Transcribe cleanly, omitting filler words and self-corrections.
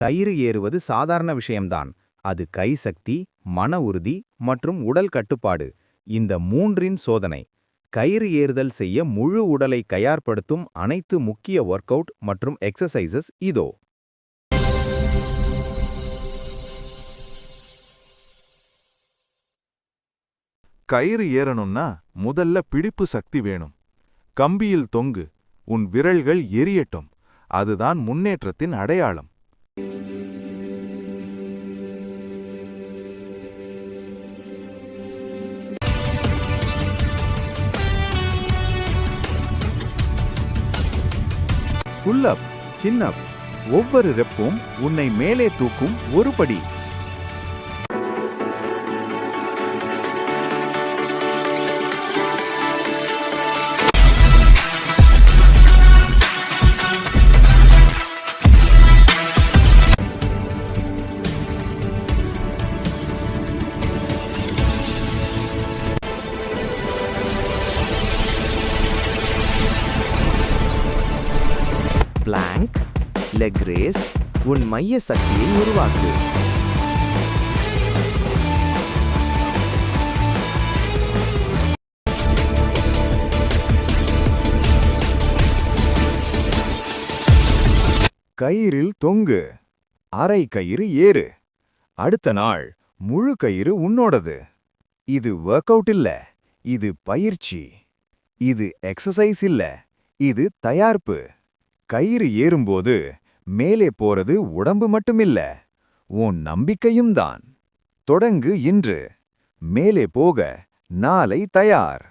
கயிறு ஏறுவது சாதாரண விஷயம்தான். அது கைசக்தி, மன உறுதி மற்றும் உடல் கட்டுப்பாடு, இந்த மூன்றின் சோதனை. கயிறு ஏறுதல் செய்ய முழு உடலை தயார்படுத்தும் அனைத்து முக்கிய ஒர்க் அவுட் மற்றும் எக்ஸசைசஸ் இதோ. கயிறு ஏறணும்னா முதல்ல பிடிப்பு சக்தி வேணும். கம்பியில் தொங்கு, உன் விரல்கள் எரியட்டும். அதுதான் முன்னேற்றத்தின் அடையாளம். புல் அப், சின் அப், ஒவ்வொரு ரெப்பும் உன்னை மேலே தூக்கும் ஒரு படி. பிளாங்க், லெக் ரேஸ், உன் மைய சக்தியை உருவாக்கு. கயிறில் தொங்கு, அரை கயிறு ஏறு. அடுத்த நாள் முழு கயிறு உன்னோடது. இது ஒர்க் அவுட் இல்ல, இது பயிற்சி. இது எக்ஸசைஸ் இல்ல, இது தயார்ப்பு. கயிறு ஏறும்போது மேலே போறது உடம்பு மட்டுமில்ல, உன் நம்பிக்கையும் தான். தொடங்கு இன்று. மேலே போக நாளை தயார்.